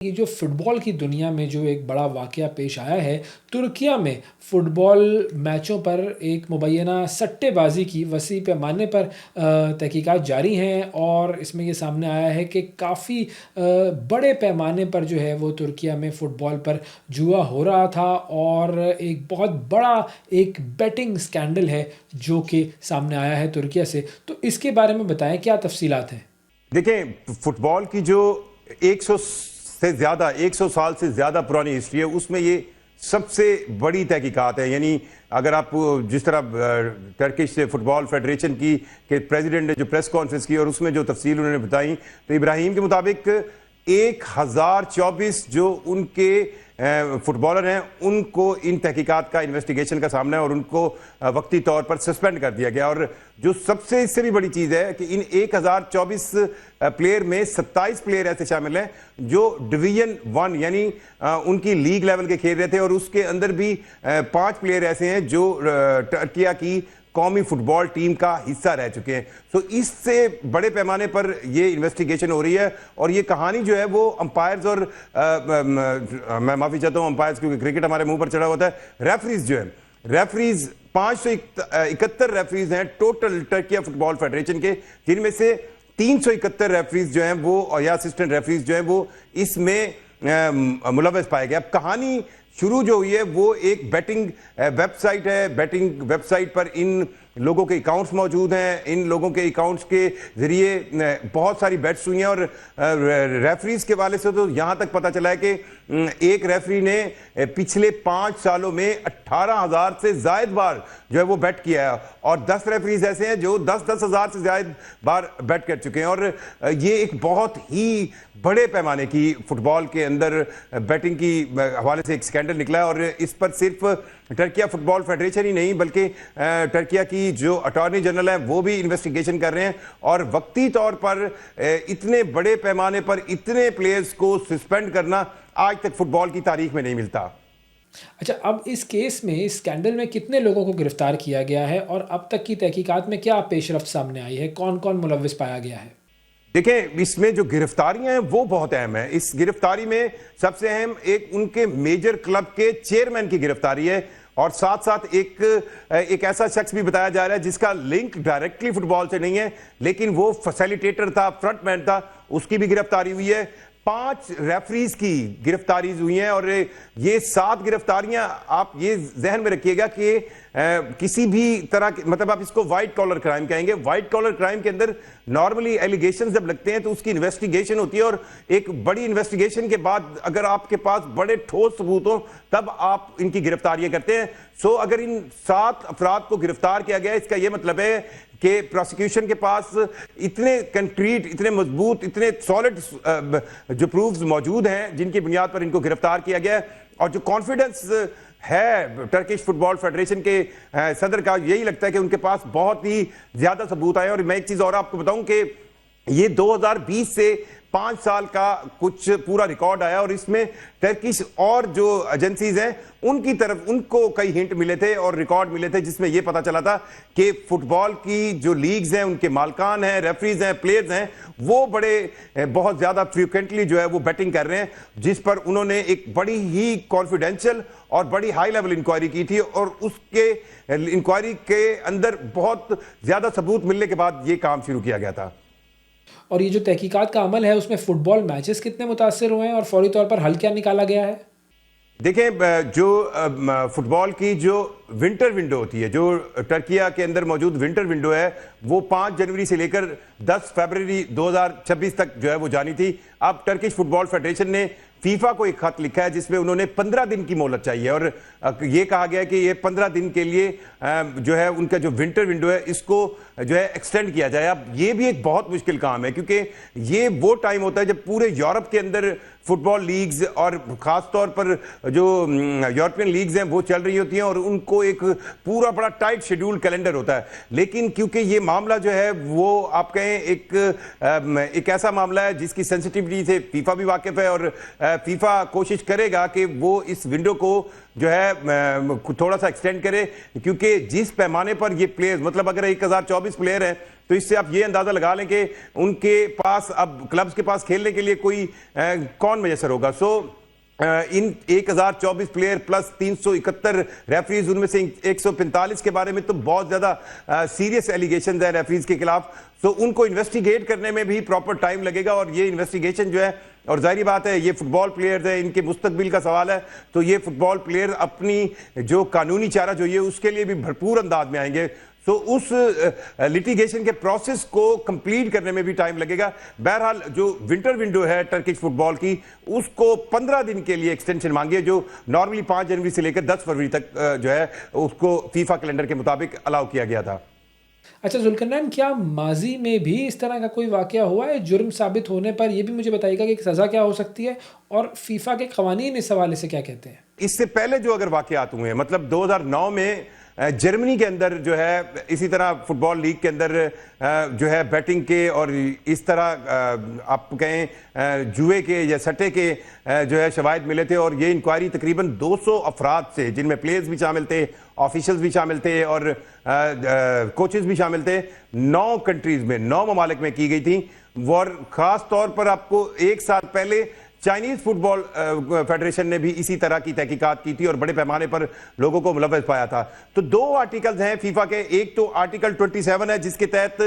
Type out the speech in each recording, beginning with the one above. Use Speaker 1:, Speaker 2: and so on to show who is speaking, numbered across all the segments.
Speaker 1: ये जो फुटबॉल की दुनिया में जो एक बड़ा वाक़या पेश आया है, तुर्किया में फुटबॉल मैचों पर एक मुबैना सट्टेबाज़ी की वसी पैमाने पर तहकीकात जारी हैं और इसमें ये सामने आया है कि काफ़ी बड़े पैमाने पर जो है वो तुर्किया में फ़ुटबॉल पर जुआ हो रहा था और एक बहुत बड़ा एक बेटिंग स्कैंडल है जो कि सामने आया है तुर्किया से। तो इसके बारे में बताएँ क्या तफ़सीलात हैं?
Speaker 2: देखें, फुटबॉल की जो 100 साल से ज्यादा पुरानी हिस्ट्री है, उसमें ये सबसे बड़ी तहकीकात है। यानी अगर आप जिस तरह टर्किश फुटबॉल फेडरेशन की के प्रेसिडेंट ने जो प्रेस कॉन्फ्रेंस की और उसमें जो तफसील उन्होंने बताई, तो इब्राहिम के मुताबिक 1024 जो उनके फुटबॉलर हैं उनको इन तहकीकात का इन्वेस्टिगेशन का सामना है और उनको वक्ती तौर पर सस्पेंड कर दिया गया। और जो सबसे इससे भी बड़ी चीज है कि इन 1024 प्लेयर में 27 प्लेयर ऐसे शामिल हैं जो डिवीजन 1 यानी उनकी लीग लेवल के खेल रहे थे और उसके अंदर भी 5 प्लेयर ऐसे हैं जो टर्किया की कौमी फुटबॉल टीम का हिस्सा रह चुके हैं। तो इससे बड़े पैमाने पर ये इन्वेस्टिगेशन हो रही है और ये कहानी जो है वो अंपायर्स और मैं माफी चाहता हूं अंपायर्स, क्योंकि क्रिकेट हमारे मुंह पर चढ़ा होता है। रेफरीज जो है, रेफरीज 571 रेफरीज हैं टोटल टर्किया फुटबॉल फेडरेशन के, जिनमें से 371 रेफरीज जो हैं वो या असिस्टेंट रेफरीज जो हैं वो इसमें मुलव्वस पाए गए। अब कहानी शुरू जो हुई है वो एक बेटिंग वेबसाइट है। बेटिंग वेबसाइट पर इन लोगों के अकाउंट्स मौजूद हैं। इन लोगों के अकाउंट्स के जरिए बहुत सारी बेट्स हुई हैं और रेफरीज के वाले से तो यहां तक पता चला है कि एक रेफरी ने पिछले 5 सालों में 18,000 से ज्यादा बार जो है वो बेट किया है और 10 रेफरीज ऐसे हैं जो 10-10 हजार से ज्यादा बार बेट कर चुके हैं। और ये एक बहुत ही बड़े पैमाने की फुटबॉल के अंदर बैटिंग की हवाले से एक स्कैंडल निकला है और इस पर सिर्फ टर्किया फुटबॉल फेडरेशन ही नहीं बल्कि टर्किया की जो अटॉर्नी जनरल है वो भी इन्वेस्टिगेशन कर रहे हैं। और वक्ती तौर पर इतने बड़े पैमाने पर इतने प्लेयर्स को सस्पेंड करना आज तक फुटबॉल की तारीख में नहीं मिलता।
Speaker 1: अच्छा, अब इस केस में, इस स्कैंडल में कितने लोगों को गिरफ्तार किया गया है और अब तक की तहकीकात में क्या पेशरफ्त सामने आई है? कौन कौन मुलव्विस पाया गया है?
Speaker 2: देखिए, इसमें जो गिरफ्तारियां हैं वो बहुत अहम है। इस गिरफ्तारी में सबसे अहम एक उनके मेजर क्लब के चेयरमैन की गिरफ्तारी है और साथ साथ एक ऐसा शख्स भी बताया जा रहा है जिसका लिंक डायरेक्टली फुटबॉल से नहीं है लेकिन वो फैसिलिटेटर था, फ्रंटमैन था, उसकी भी गिरफ्तारी हुई है। 5 रेफरीज की गिरफ्तारी हुई हैं और ये 7 गिरफ्तारियां आप ये जहन में रखिएगा कि किसी भी तरह के, मतलब आप इसको व्हाइट कॉलर क्राइम कहेंगे। व्हाइट कॉलर क्राइम के अंदर नॉर्मली एलिगेशन जब लगते हैं तो उसकी इन्वेस्टिगेशन होती है और एक बड़ी इन्वेस्टिगेशन के बाद अगर आपके पास बड़े ठोस सबूत हो तब आप इनकी गिरफ्तारियां करते हैं। सो अगर इन 7 अफराद को गिरफ्तार किया गया, इसका यह मतलब है कि प्रोसिक्यूशन के पास इतने कंक्रीट, इतने मजबूत, इतने सॉलिड जो प्रूफ्स मौजूद हैं जिनकी बुनियाद पर इनको गिरफ्तार किया गया है। और जो कॉन्फिडेंस है टर्किश फुटबॉल फेडरेशन के सदर का, यही लगता है कि उनके पास बहुत ही ज्यादा सबूत आए। और मैं एक चीज और आपको बताऊं कि ये 2020 से 5 साल का कुछ पूरा रिकॉर्ड आया और इसमें टर्किश और जो एजेंसीज हैं उनकी तरफ उनको कई हिंट मिले थे और रिकॉर्ड मिले थे जिसमें यह पता चला था कि फुटबॉल की जो लीग्स हैं उनके मालकान हैं, रेफरीज हैं, प्लेयर्स हैं, वो बहुत ज्यादा फ्रीक्वेंटली जो है वो बैटिंग कर रहे हैं, जिस पर उन्होंने एक बड़ी ही कॉन्फिडेंशियल और बड़ी हाई लेवल इंक्वायरी की थी और उसके इंक्वायरी के अंदर बहुत ज्यादा सबूत मिलने के बाद यह काम शुरू किया गया था।
Speaker 1: और ये जो तहकीकात का अमल है उसमें फुटबॉल मैचेस कितने मुतासिर हुए हैं और फौरी तौर पर हल क्या निकाला गया है?
Speaker 2: देखिए, जो फुटबॉल की जो विंटर विंडो होती है, जो टर्किया के अंदर मौजूद विंटर विंडो है, वो 5 जनवरी से लेकर 10 फरवरी 2026 तक जो है वो जानी थी। अब टर्किश फुटबॉल फेडरेशन ने फीफा को एक खत लिखा है जिसमें उन्होंने 15 दिन की मोहलत चाहिए और ये कहा गया कि ये 15 दिन के लिए जो है उनका जो विंटर विंडो है इसको जो है एक्सटेंड किया जाए। अब ये भी एक बहुत मुश्किल काम है क्योंकि ये वो टाइम होता है जब पूरे यूरोप के अंदर फुटबॉल लीग्स और खास तौर पर जो यूरोपियन लीग्स हैं वो चल रही होती हैं और उनको एक पूरा बड़ा टाइट शेड्यूल कैलेंडर होता है। लेकिन क्योंकि ये मामला जो है वो आप कहें कहें एक ऐसा मामला है जिसकी सेंसिटिविटी से फीफा भी वाकिफ है, और फीफा कोशिश करेगा कि वो इस विंडो को जो है थोड़ा सा एक्सटेंड करे, क्योंकि जिस पैमाने पर ये प्लेयर्स, मतलब अगर 1024 प्लेयर हैं तो इससे आप ये अंदाजा लगा लें कि उनके पास अब क्लब्स के पास खेलने के लिए कोई कौन मैसर होगा। सो इन 1024 प्लेयर प्लस 371 रेफरीज, उनमें से 145 के बारे में तो बहुत ज्यादा सीरियस एलिगेशन है रेफरीज के खिलाफ। सो उनको इन्वेस्टिगेट करने में भी प्रॉपर टाइम लगेगा, और ये इन्वेस्टिगेशन जो है, और जाहिर बात है ये फुटबॉल प्लेयर्स है, इनके मुस्तकबिल का सवाल है, तो ये फुटबॉल प्लेयर अपनी जो कानूनी चारा जो ये उसके लिए भी भरपूर अंदाज में आएंगे। सो उस लिटिगेशन के प्रोसेस को कंप्लीट करने में भी टाइम लगेगा। बहरहाल जो विंटर विंडो है टर्किश फुटबॉल की, उसको 15 दिन के लिए एक्सटेंशन मांगी है, जो नॉर्मली 5 जनवरी से लेकर 10 फरवरी तक जो है उसको फीफा कैलेंडर के मुताबिक अलाउ किया गया था।
Speaker 1: अच्छा जुल्करनैन, क्या माजी में भी इस तरह का कोई वाकया हुआ है? जुर्म साबित होने पर यह भी मुझे बताइएगा कि सज़ा क्या हो सकती है, और फीफा के कवानीन इस हवाले से क्या कहते हैं?
Speaker 2: इससे पहले जो अगर वाकयात हुए हैं, मतलब 2009 में जर्मनी के अंदर जो है इसी तरह फुटबॉल लीग के अंदर जो है बैटिंग के और इस तरह आप कहें जुए के या सट्टे के जो है शवाहिद मिले थे, और ये इंक्वायरी तकरीबन 200 अफराद से, जिनमें प्लेयर्स भी शामिल थे, ऑफिशियल्स भी शामिल थे और कोचेस भी शामिल थे, 9 कंट्रीज में, 9 ममालिक में की गई थी। और खास तौर पर आपको 1 साल पहले चाइनीज फुटबॉल फेडरेशन ने भी इसी तरह की तहकीकात की थी और बड़े पैमाने पर लोगों को मुलव्वस पाया था। तो 2 आर्टिकल्स हैं फीफा के, एक तो आर्टिकल 27 है जिसके तहत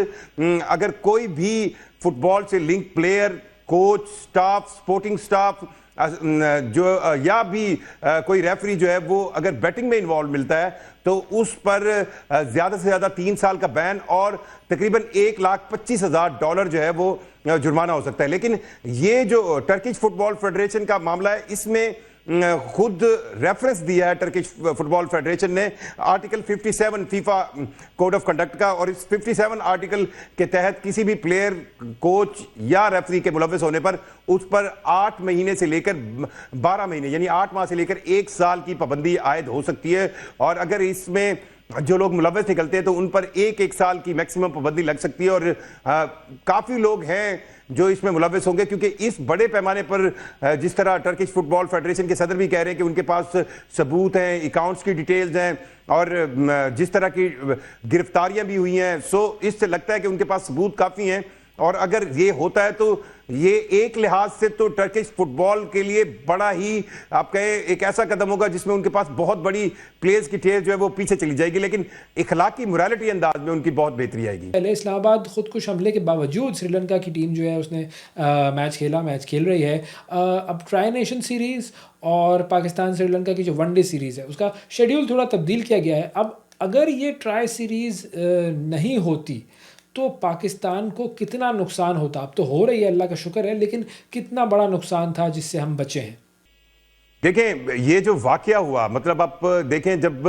Speaker 2: अगर कोई भी फुटबॉल से link player, coach, staff, sporting staff जो या भी कोई रेफरी जो है वो अगर बैटिंग में इन्वॉल्व मिलता है तो उस पर ज्यादा से ज्यादा 3 साल का बैन और तकरीबन $1,25,000 जो है वो जुर्माना हो सकता है। लेकिन ये जो टर्किश फुटबॉल फेडरेशन का मामला है, इसमें खुद रेफरेंस दिया है टर्किश फुटबॉल फेडरेशन ने article 57 FIFA code of conduct का, और इस 57 आर्टिकल के तहत किसी भी प्लेयर, कोच या रेफरी के मुलव्वस होने पर उस पर 8 महीने से लेकर 12 महीने यानी 8 माह से लेकर 1 साल की पाबंदी आयद हो सकती है। और अगर इसमें जो लोग मुलव्वस निकलते हैं तो उन पर 1 साल की मैक्सिमम पाबंदी लग सकती है। और काफी लोग हैं जो इसमें मुलव्वस होंगे, क्योंकि इस बड़े पैमाने पर जिस तरह टर्किश फुटबॉल फेडरेशन के सदर भी कह रहे हैं कि उनके पास सबूत हैं, अकाउंट्स की डिटेल्स हैं और जिस तरह की गिरफ्तारियां भी हुई हैं, सो इससे लगता है कि उनके पास सबूत काफी हैं। और अगर ये होता है तो ये एक लिहाज से तो टर्किश फुटबॉल के लिए बड़ा ही आप कहें एक ऐसा कदम होगा जिसमें उनके पास बहुत बड़ी प्लेयर्स की ढेर जो है वो पीछे चली जाएगी, लेकिन इखलाकी मोरालिटी अंदाज में उनकी बहुत बेहतरी आएगी।
Speaker 1: पहले इस्लामाबाद खुदकुश हमले के बावजूद श्रीलंका की टीम जो है उसने मैच खेल रही है। अब ट्राई नेशन सीरीज़ और पाकिस्तान श्रीलंका की जो वनडे सीरीज़ है उसका शेड्यूल थोड़ा तब्दील किया गया है। अब अगर ये ट्राई सीरीज़ नहीं होती तो पाकिस्तान को कितना नुकसान होता? अब तो हो रही है, अल्लाह का शुक्र है, लेकिन कितना बड़ा नुकसान था जिससे हम बचे हैं?
Speaker 2: देखें, ये जो वाकया हुआ, मतलब आप देखें जब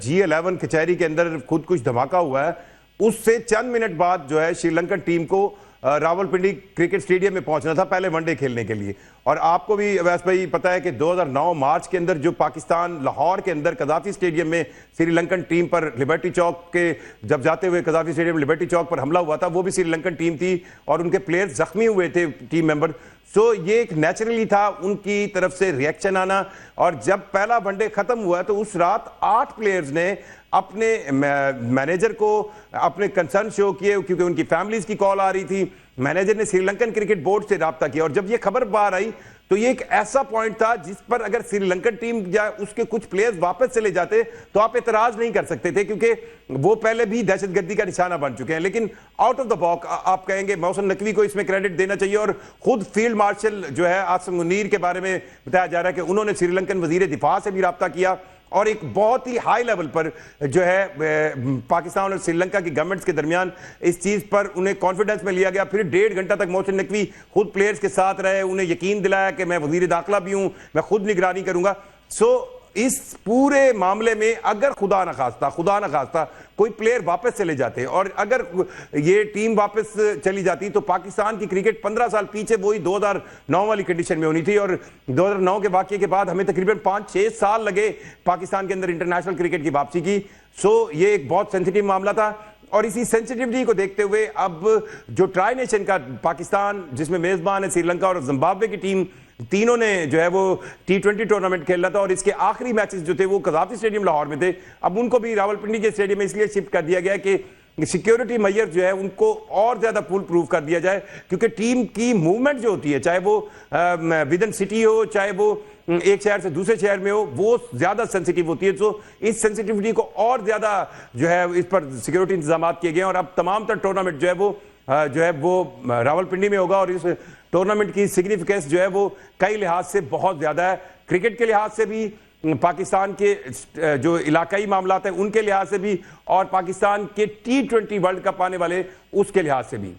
Speaker 2: G11 कचहरी के अंदर खुद कुछ धमाका हुआ है, उससे चंद मिनट बाद जो है श्रीलंकन टीम को रावलपिंडी क्रिकेट स्टेडियम में पहुंचना था पहले वनडे खेलने के लिए। और आपको भी वैस भाई पता है कि 2009 मार्च के अंदर जो पाकिस्तान लाहौर के अंदर कजाफी स्टेडियम में श्रीलंकन टीम पर लिबर्टी चौक के जब जाते हुए कजाफी स्टेडियम लिबर्टी चौक पर हमला हुआ था, वो भी श्रीलंकन टीम थी और उनके प्लेयर्स जख्मी हुए थे, टीम मेंबर। सो ये एक नेचुरली था उनकी तरफ से रिएक्शन आना। और जब पहला वनडे खत्म हुआ तो उस रात 8 प्लेयर्स ने अपने मैनेजर को अपने कंसर्न शो किए, क्योंकि उनकी फैमिलीज की कॉल आ रही थी। मैनेजर ने श्रीलंकन क्रिकेट बोर्ड से राब्ता किया, और जब ये खबर बाहर आई तो ये एक ऐसा पॉइंट था जिस पर अगर श्रीलंकन टीम या उसके कुछ प्लेयर्स वापस चले जाते तो आप एतराज नहीं कर सकते थे, क्योंकि वो पहले भी दहशतगर्दी का निशाना बन चुके हैं। लेकिन आउट ऑफ द बॉक्स आप कहेंगे मोहसिन नकवी को इसमें क्रेडिट देना चाहिए, और खुद फील्ड मार्शल जो है आसिम मुनीर के बारे में बताया जा रहा है कि उन्होंने श्रीलंकन वजीर दिफा से भी राब्ता किया और एक बहुत ही हाई लेवल पर जो है पाकिस्तान और श्रीलंका की गवर्नमेंट्स के दरमियान इस चीज पर उन्हें कॉन्फिडेंस में लिया गया। फिर 1.5 घंटा तक मोहसिन नकवी खुद प्लेयर्स के साथ रहे, उन्हें यकीन दिलाया कि मैं वजीर दाखिला भी हूं, मैं खुद निगरानी करूंगा। सो इस पूरे मामले में अगर खुदा न खास्ता कोई प्लेयर वापस चले जाते और अगर ये टीम वापस चली जाती तो पाकिस्तान की क्रिकेट 15 साल पीछे वही 2009 वाली कंडीशन में होनी थी। और 2009 के वाकये के बाद हमें तकरीबन 5-6 साल लगे पाकिस्तान के अंदर इंटरनेशनल क्रिकेट की वापसी की। सो ये एक बहुत सेंसिटिव मामला था। और इसी सेंसिटिविटी को देखते हुए अब जो ट्राई नेशन का पाकिस्तान, जिसमें मेजबान है श्रीलंका और जिम्बाब्वे की टीम, तीनों ने जो है वो T20 टूर्नामेंट खेल रहा था और इसके आखिरी मैचेस जो थे वो कज़ाफ़ी स्टेडियम लाहौर में थे। अब उनको भी रावलपिंडी के स्टेडियम में इसलिए शिफ्ट कर दिया गया कि सिक्योरिटी मेजर जो है उनको और ज्यादा फुल प्रूफ कर दिया जाए, क्योंकि टीम की मूवमेंट जो होती है, चाहे वो विद इन सिटी हो, चाहे वो एक शहर से दूसरे शहर में हो, वो ज्यादा सेंसिटिव होती है। तो इस सेंसिटिविटी को और ज्यादा जो है इस पर सिक्योरिटी इंतजाम किए गए और अब तमाम तर टूर्नामेंट जो है वो रावलपिंडी में होगा। और इस टूर्नामेंट की सिग्निफिकेंस जो है वो कई लिहाज से बहुत ज्यादा है। क्रिकेट के लिहाज से भी, पाकिस्तान के जो इलाकाई मामलात हैं उनके लिहाज से भी, और पाकिस्तान के T20 वर्ल्ड कप आने वाले उसके लिहाज से भी।